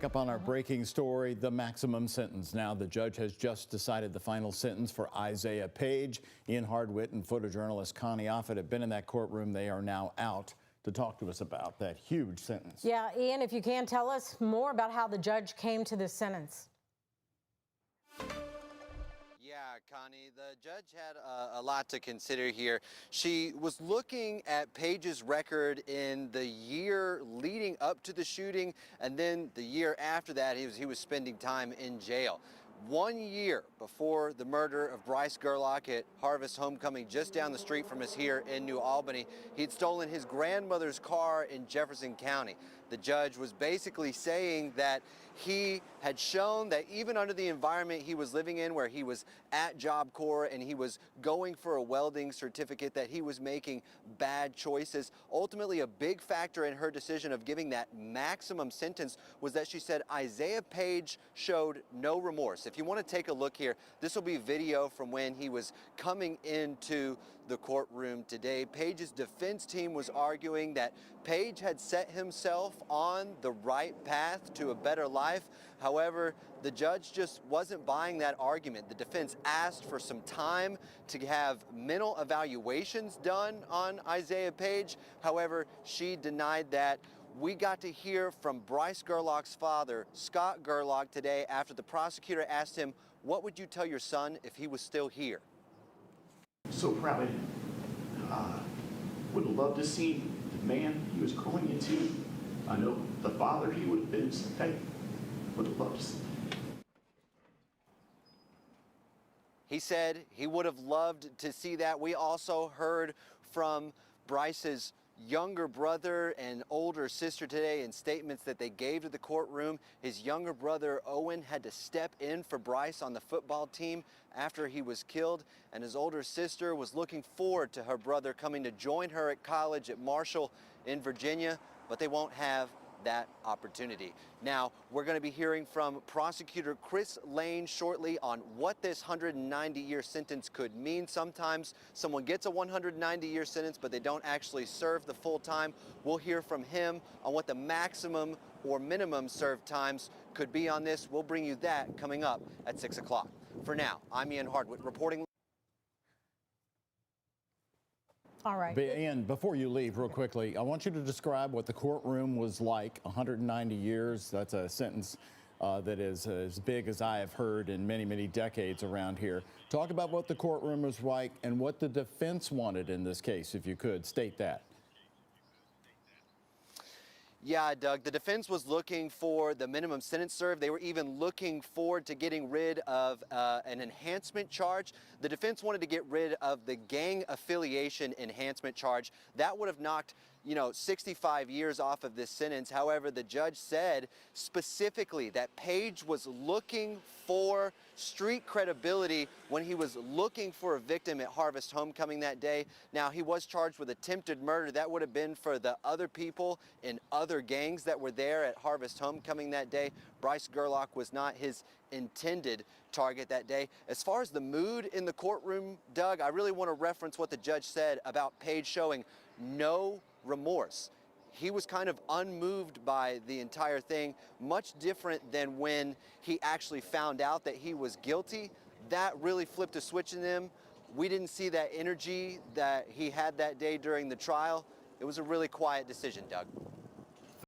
Up on our breaking story, the maximum sentence. Now, the judge has just decided the final sentence for Isaiah Page. Ian Hardwitt and photojournalist Connie Offit have been in that courtroom. They are now out to talk to us about that huge sentence. Yeah, Ian, if you can tell us more about how the judge came to this sentence. Yeah, Connie, the judge had a lot to consider here. She was looking at Page's record in the year leading up to the shooting, and then the year after that, he was spending time in jail. 1 year before the murder of Bryce Gerlach at Harvest Homecoming, just down the street from us here in New Albany, he'd stolen his grandmother's car in Jefferson County. The judge was basically saying that he had shown that even under the environment he was living in, where he was at Job Corps and he was going for a welding certificate, that he was making bad choices. Ultimately, a big factor in her decision of giving that maximum sentence was that she said Isaiah Page showed no remorse. If you want to take a look here, this will be video from when he was coming into the courtroom today. Page's defense team was arguing that Page had set himself on the right path to a better life. However, the judge just wasn't buying that argument. The defense asked for some time to have mental evaluations done on Isaiah Page. However, she denied that. We got to hear from Bryce Gerlach's father, Scott Gerlach, today after the prosecutor asked him, "What would you tell your son if he was still here?" So proud of him. Would have loved to see the man he was growing into. I know the father he would have been someday. Would have loved to see. He said he would have loved to see that. We also heard from Bryce's younger brother and older sister today in statements that they gave to the courtroom. His younger brother Owen had to step in for Bryce on the football team after he was killed, and his older sister was looking forward to her brother coming to join her at college at Marshall in Virginia, but they won't have that opportunity. Now, we're going to be hearing from prosecutor Chris Lane shortly on what this 190-year sentence could mean. Sometimes someone gets a 190-year sentence, but they don't actually serve the full time. We'll hear from him on what the maximum or minimum served times could be on this. We'll bring you that coming up at 6 o'clock. For now, I'm Ian Hardwitt reporting. All right. Ian, before you leave, real quickly, I want you to describe what the courtroom was like. 190 years, that's a sentence that is as big as I have heard in many, many decades around here. Talk about what the courtroom was like and what the defense wanted in this case, if you could state that. Yeah, Doug, the defense was looking for the minimum sentence served. They were even looking forward to getting rid of an enhancement charge. The defense wanted to get rid of the gang affiliation enhancement charge. That would have knocked 65 years off of this sentence. However, the judge said specifically that Page was looking for street credibility when he was looking for a victim at Harvest Homecoming that day. Now, he was charged with attempted murder. That would have been for the other people in other gangs that were there at Harvest Homecoming that day. Bryce Gerlach was not his intended target that day. As far as the mood in the courtroom, Doug, I really want to reference what the judge said about Page showing no remorse. He was kind of unmoved by the entire thing, much different than when he actually found out that he was guilty. That really flipped a switch in him. We didn't see that energy that he had that day during the trial. It was a really quiet decision, Doug.